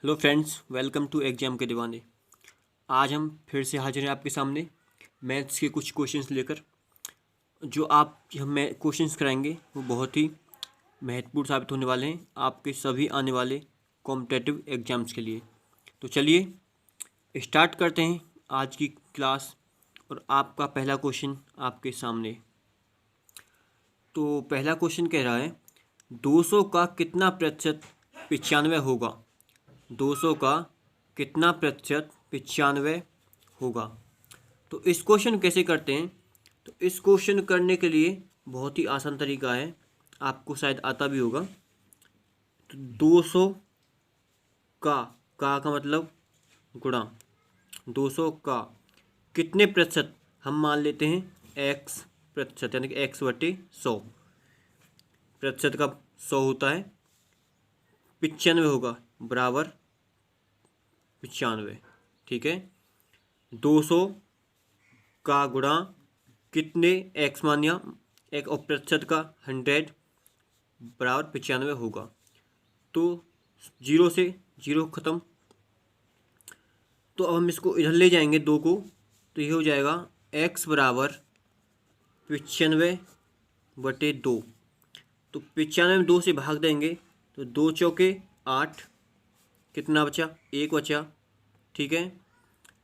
Hello friends, welcome to exam के दीवाने। आज हम फिर से हाजिर हैं आपके सामने मैथ्स के कुछ क्वेश्चंस लेकर। जो आप हम क्वेश्चंस कराएंगे वो बहुत ही महत्वपूर्ण साबित होने वाले हैं आपके सभी आने वाले कॉम्पिटिटिव एग्जाम्स के लिए। तो चलिए स्टार्ट करते हैं आज की क्लास। और आपका पहला क्वेश्चन आपके सामने। तो पहला क्वेश्चन कह रहा है 200 का कितना प्रतिशत 95 होगा। 200 का कितना प्रतिशत 95 होगा। तो इस क्वेश्चन कैसे करते हैं। तो इस क्वेश्चन करने के लिए बहुत ही आसान तरीका है, आपको शायद आता भी होगा। तो 200 का मतलब गुणा 200 का कितने प्रतिशत, हम मान लेते हैं x प्रतिशत, यानी कि x/100। प्रतिशत का 100 होता है, 95 होगा बराबर 95। ठीक है, 200 का गुणा कितने x मानिया एक और प्रतिशत का 100 बराबर 95 होगा। तो 0 से 0 ख़त्म। तो अब हम इसको इधर ले जाएंगे 2 को, तो ये हो जाएगा x बराबर 95/2। तो 95 में 2 से भाग देंगे तो 2 चौके 8, कितना बचा 1 बचा। ठीक है,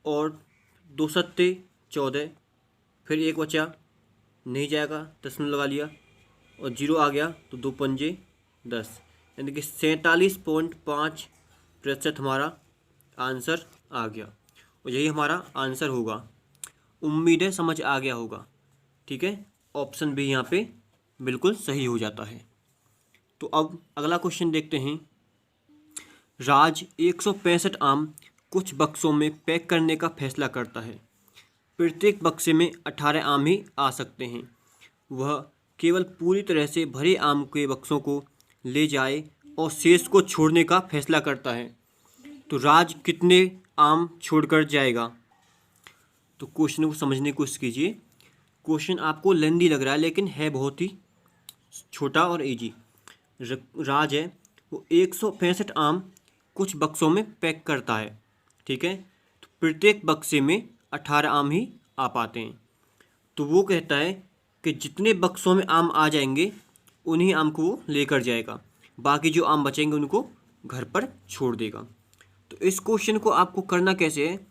और 2 सत्ते 14, फिर 1 बचा, नहीं जाएगा, दशमलव लगा लिया और 0 आ गया तो 2 पंजे 10, यानी कि 47.5% हमारा आंसर आ गया। और यही हमारा आंसर होगा। उम्मीद है समझ आ गया होगा। ठीक है, ऑप्शन भी यहाँ पे बिल्कुल सही हो जाता है। तो अब अगला क्वेश्चन देखते हैं। राज 165 आम कुछ बक्सों में पैक करने का फैसला करता है। प्रत्येक बक्से में 18 आम ही आ सकते हैं। वह केवल पूरी तरह से भरे आम के बक्सों को ले जाए और शेष को छोड़ने का फैसला करता है। तो राज कितने आम छोड़कर जाएगा। तो क्वेश्चन को समझने की कोशिश कीजिए। क्वेश्चन आपको लेंदी लग रहा है लेकिन है बहुत ही छोटा और इजी। राज है वो 165 आम कुछ बक्सों में पैक करता है। ठीक है, तो प्रत्येक बक्से में 18 आम ही आ पाते हैं। तो वो कहता है कि जितने बक्सों में आम आ जाएंगे उन्हीं आम को वो लेकर जाएगा, बाकी जो आम बचेंगे उनको घर पर छोड़ देगा। तो इस क्वेश्चन को आपको करना कैसे है,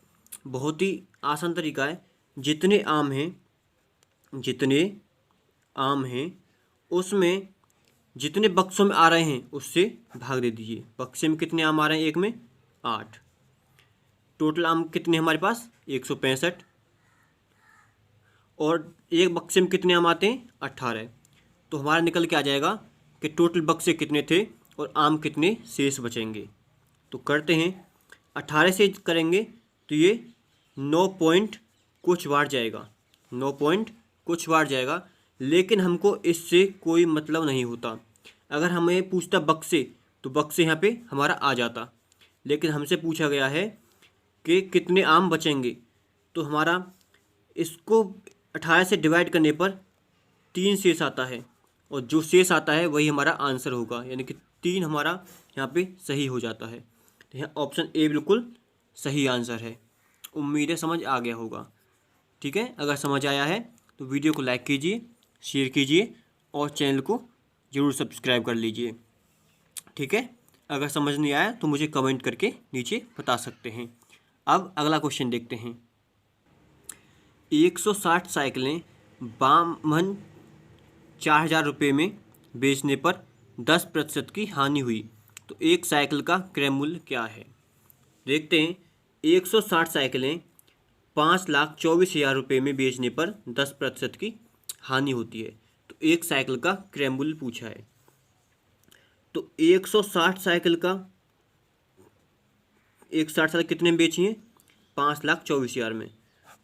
बहुत ही आसान तरीका है। जितने आम हैं उसमें जितने बक्सों में आ रहे हैं उससे भाग दे दीजिए। बक्से में कितने आम आ रहे हैं, एक में 8। टोटल आम कितने हमारे पास 165, और एक बक्से में कितने आम आते हैं 18। तो हमारा निकल के आ जाएगा कि टोटल बक्से कितने थे और आम कितने शेष बचेंगे। तो करते हैं, 18 से करेंगे तो ये 9 पॉइंट कुछ बार जाएगा, 9 पॉइंट कुछ बार जाएगा। लेकिन हमको इससे कोई मतलब नहीं होता। अगर हमें पूछता बक्से तो बक्से यहाँ पे हमारा आ जाता, लेकिन हमसे पूछा गया है कि कितने आम बचेंगे। तो हमारा इसको 18 से डिवाइड करने पर 3 शेष आता है, और जो शेष आता है वही हमारा आंसर होगा, यानी कि 3 हमारा यहाँ पे सही हो जाता है। तो यहाँ ऑप्शन ए बिल्कुल सही आंसर है। उम्मीद है समझ आ गया होगा। ठीक है, अगर समझ आया है तो वीडियो को लाइक कीजिए, शेयर कीजिए और चैनल को ज़रूर सब्सक्राइब कर लीजिए। ठीक है, अगर समझ नहीं आया तो मुझे कमेंट करके नीचे बता सकते हैं। अब अगला क्वेश्चन देखते हैं। 160 साइकिलें बामन 4000 रुपये में बेचने पर 10% की हानि हुई। तो एक साइकिल का क्रय मूल्य क्या है। देखते हैं, 160 साइकिलें 5,24,000 रुपये में बेचने पर 10% की हानि होती है। तो एक साइकिल का क्रय मूल्य पूछा है। तो 160 साइकिल का 160 साइकिल कितने में बेची हैं 5,24,000 में।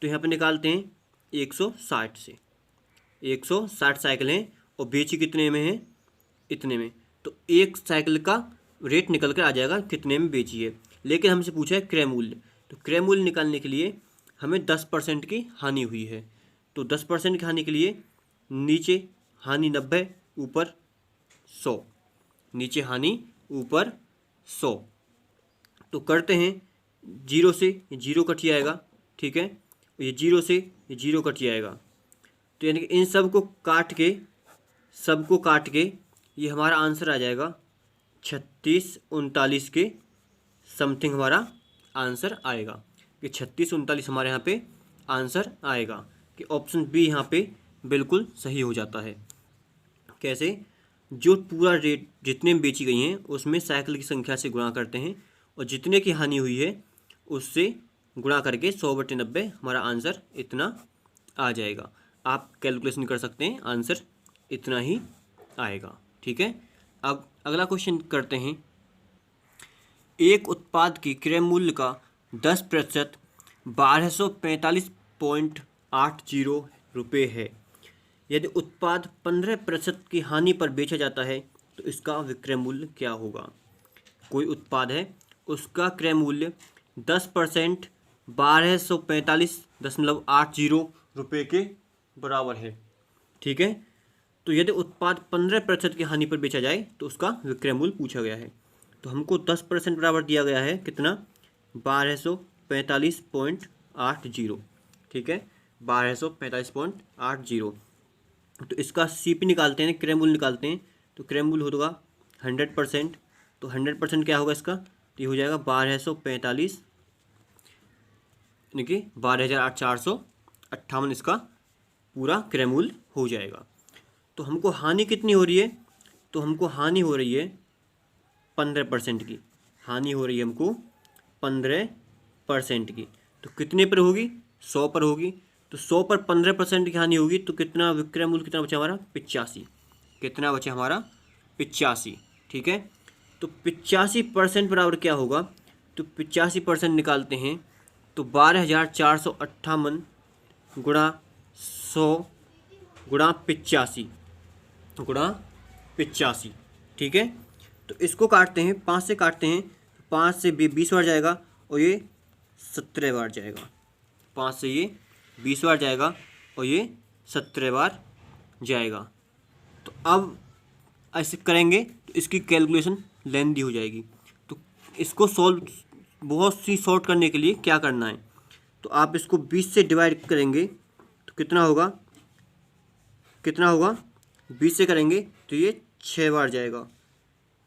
तो यहाँ पे निकालते हैं 160 से। 160 साइकिल हैं और बेची कितने में है, इतने में। तो एक साइकिल का रेट निकल कर आ जाएगा कितने में बेची है। लेकिन हमसे पूछा है क्रय मूल्य। तो क्रय मूल्य निकालने के लिए हमें 10% की हानि हुई है। तो 10% की हानि के लिए नीचे हानि 90 ऊपर 100, नीचे हानि ऊपर 100। तो करते हैं, जीरो से ये जीरो कट जाएगा, ठीक है, ये जीरो से ये जीरो कट जाएगा, तो यानी कि इन सबको काट के ये हमारा आंसर आ जाएगा 36 39 के समथिंग हमारा आंसर आएगा, कि 36 39 हमारे यहाँ पे आंसर आएगा, कि ऑप्शन बी यहाँ पे बिल्कुल सही हो जाता है। कैसे? जो पूरा रेट जितने में बेची गई हैं उसमें साइकिल की संख्या से गुणा करते हैं और जितने की हानि हुई है उससे गुणा करके 100/90 हमारा आंसर इतना आ जाएगा। आप कैलकुलेशन कर सकते हैं, आंसर इतना ही आएगा, ठीक है। अब अगला क्वेश्चन करते हैं। एक उत्पाद की क्रय मूल्य का 10% 1245.80 रुपये है। यदि उत्पाद 15% की हानि पर बेचा जाता है तो इसका विक्रय मूल्य क्या होगा? कोई उत्पाद है, उसका क्रय मूल्य 10% 1245.80 रुपये के बराबर है, ठीक है। तो यदि उत्पाद 15% की हानि पर बेचा जाए तो उसका विक्रय मूल्य पूछा गया है। तो हमको 10% बराबर दिया गया है कितना? 1245.80, ठीक है, 1245.80। तो इसका CP निकालते हैं, क्रय मूल्य निकालते हैं, तो क्रय मूल्य होगा 100%। तो 100% क्या होगा इसका? तो ये हो जाएगा 1245, यानी कि 12,458 इसका पूरा क्रय मूल्य हो जाएगा। तो हमको हानि कितनी हो रही है? तो हमको हानि हो रही है 15% की, हानि हो रही है हमको 15% की। तो कितने पर होगी? 100 पर होगी। तो 100 पर 15% की हानि होगी तो कितना विक्रय मूल्य कितना बचा हमारा? 85। कितना बचा हमारा? 85, ठीक है। तो 85% बराबर क्या होगा? तो 85% निकालते हैं तो 12,458 गुणा 100 गुणा 85 गुणा 85, ठीक है। तो इसको काटते हैं, 5 से काटते हैं, 5 से 20 बार जाएगा और ये 17 बार जाएगा। 5 से ये 20 बार जाएगा और ये 17 बार जाएगा। तो अब ऐसे करेंगे तो इसकी कैलकुलेशन लेंदी हो जाएगी। तो इसको सॉल्व बहुत सी सॉर्ट करने के लिए क्या करना है? तो आप इसको 20 से डिवाइड करेंगे तो कितना होगा? कितना होगा? 20 से करेंगे तो ये 6 बार जाएगा,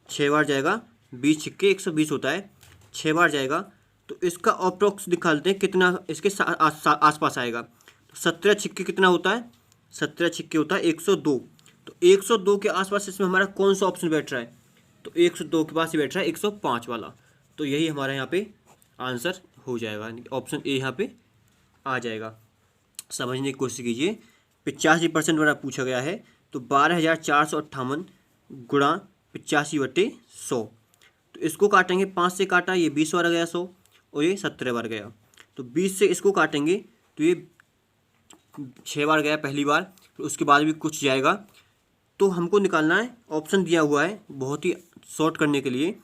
6 बार जाएगा। 20 छिक्के 120 होता है, 6 बार जाएगा। तो इसका अप्रोक्स निकालते हैं कितना इसके आसपास आएगा। तो 17 छिक्के कितना होता है? 17 छिक्के होता है 102। तो 102 के आसपास इसमें हमारा कौन सा ऑप्शन बैठ रहा है? तो 102 के पास ही बैठ रहा है 105 वाला। तो यही हमारा यहाँ पे आंसर हो जाएगा, ऑप्शन ए यहाँ पे आ जाएगा। समझने की कोशिश कीजिए। 85% वाला पूछा गया है तो 12,458 गुणा 85/100। तो इसको काटेंगे, 5 से काटा, ये 20 बार गया 100 और ये 17 बार गया। तो 20 से इसको काटेंगे तो ये 6 बार गया पहली बार, फिर उसके बाद भी कुछ जाएगा। तो हमको निकालना है, ऑप्शन दिया हुआ है बहुत ही शॉर्ट करने के लिए।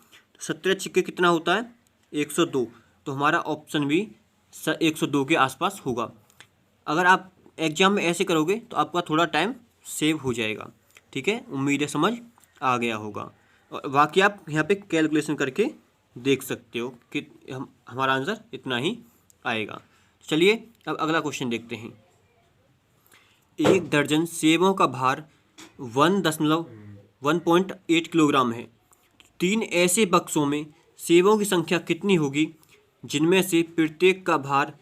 17 छिक्के कितना होता है? 102। तो हमारा ऑप्शन भी 102 के आसपास होगा। अगर आप एग्जाम में ऐसे करोगे तो आपका थोड़ा टाइम सेव हो जाएगा, ठीक है। उम्मीद है समझ आ गया होगा। और बाकी आप यहाँ पे कैलकुलेशन करके देख सकते हो कि हमारा आंसर इतना ही आएगा। चलिए अब अगला क्वेश्चन देखते हैं। 1 दर्जन सेबों का भार 1.8 किलोग्राम है। 3 ऐसे बक्सों में सेबों की संख्या कितनी होगी जिनमें से प्रत्येक का भार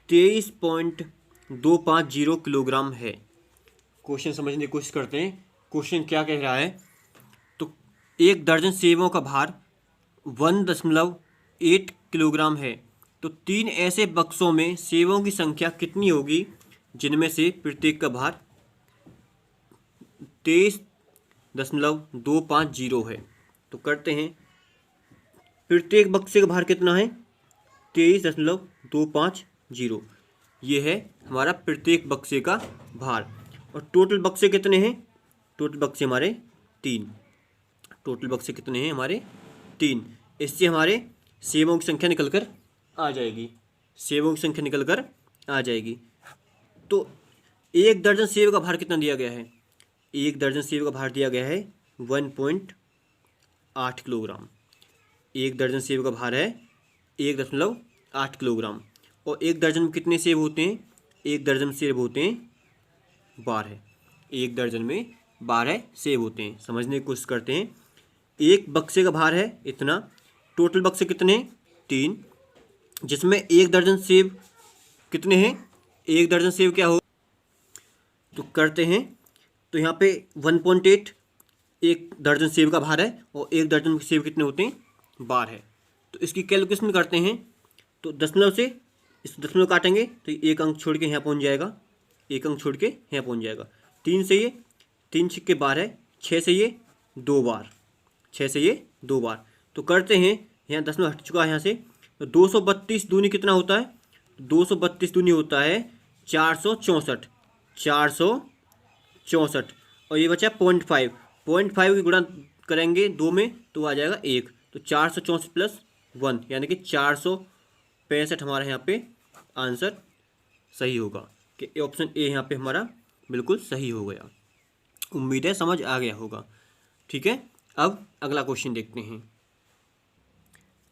23.250 किलोग्राम है? क्वेश्चन समझने की कोशिश करते हैं। क्वेश्चन क्या कह रहा है? तो 1 दर्जन सेबों का भार 1.8 किलोग्राम है। तो 3 ऐसे बक्सों में सेबों की संख्या कितनी होगी जिनमें से प्रत्येक का भार 23.250 है? तो करते हैं, प्रत्येक बक्से का भार कितना है? 23.250। ये है हमारा प्रत्येक बक्से का भार। और टोटल बक्से कितने हैं? टोटल बक्से हमारे 3। टोटल बक्से कितने हैं हमारे? 3। इससे हमारे सेबों की संख्या निकल कर आ जाएगी। सेबों की संख्या निकल कर आ जाएगी। तो 1 दर्जन सेब का भार कितना दिया गया है? 1 दर्जन सेब का भार दिया गया है 1.8 किलोग्राम। 1 दर्जन सेब का भार है 1.8 किलोग्राम। और 1 दर्जन में कितने सेब होते हैं? 1 दर्जन सेब होते हैं 12। 1 दर्जन में 12 सेब होते हैं। समझने की कोशिश करते हैं। एक बक्से का भार है इतना, टोटल बक्से कितने हैं? 3, जिसमें 1 दर्जन सेब कितने हैं? 1 दर्जन सेब क्या हो, तो करते हैं। तो यहाँ पे 1.8 1 दर्जन सेब का भार है और 1 दर्जन सेब कितने होते हैं? 12। तो इसकी कैलकुलेशन करते हैं। तो दशमलव से इस दशमलव काटेंगे तो 1 अंक छोड़ के यहाँ पहुँच जाएगा, 1 अंक छोड़ के यहाँ पहुँच जाएगा। 3 से ये 3 छिक्के 12, 6 से ये 2 बार, 6 से ये 2 बार। तो करते हैं, यहाँ दशमलव हट चुका है यहाँ से। तो 232 दूनी कितना होता है? 232 दूनी होता है 464, 464। और ये बचा 0.5 की गुणा करेंगे 2 में तो आ जाएगा 1। तो 464 प्लस 1 यानी कि 465 हमारा यहाँ पे आंसर सही होगा कि ऑप्शन ए यहाँ पे हमारा बिल्कुल सही हो गया। उम्मीद है समझ आ गया होगा। ठीक है, अब अगला क्वेश्चन देखते हैं।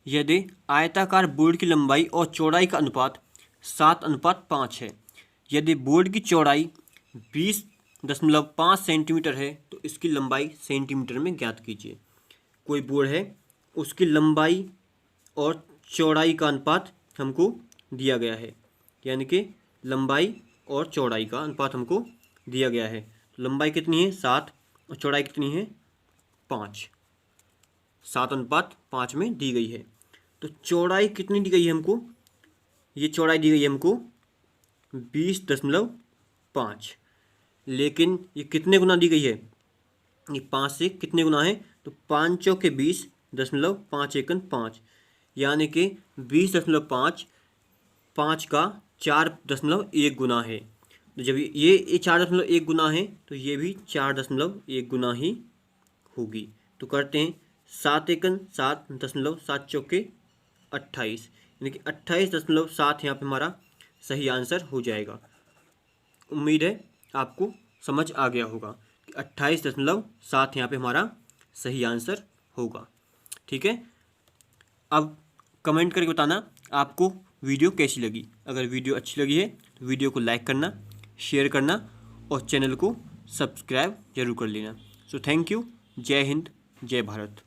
यदि आयताकार बोर्ड की लंबाई और चौड़ाई का अनुपात 7:5 है, यदि बोर्ड की चौड़ाई 20.5 सेंटीमीटर है तो इसकी लंबाई सेंटीमीटर में ज्ञात कीजिए। कोई बोर्ड है, उसकी लंबाई और चौड़ाई का अनुपात हमको दिया गया है, यानी कि लंबाई और चौड़ाई का अनुपात हमको दिया गया है। लंबाई कितनी है? 7 और चौड़ाई कितनी है? 5। 7:5 में दी गई है। तो चौड़ाई कितनी दी गई है हमको? ये चौड़ाई दी गई है हमको 20.5, लेकिन ये कितने गुना दी गई है? ये 5 से कितने गुना है? तो 5 चौके 20.5 एकन 5, यानी कि 20.5 5 का 4.1 गुना है। तो जब ये 4.1 गुना है तो ये भी 4.1 गुना ही होगी। तो करते हैं 7 एकन 7.7 चौके 28, यानी कि 28.7 यहाँ पे हमारा सही आंसर हो जाएगा। उम्मीद है आपको समझ आ गया होगा कि 28.7 यहाँ पे हमारा सही आंसर होगा। ठीक है, अब कमेंट करके बताना आपको वीडियो कैसी लगी। अगर वीडियो अच्छी लगी है तो वीडियो को लाइक करना, शेयर करना और चैनल को सब्सक्राइब जरूर कर लेना। So thank you. जय हिंद, जय भारत।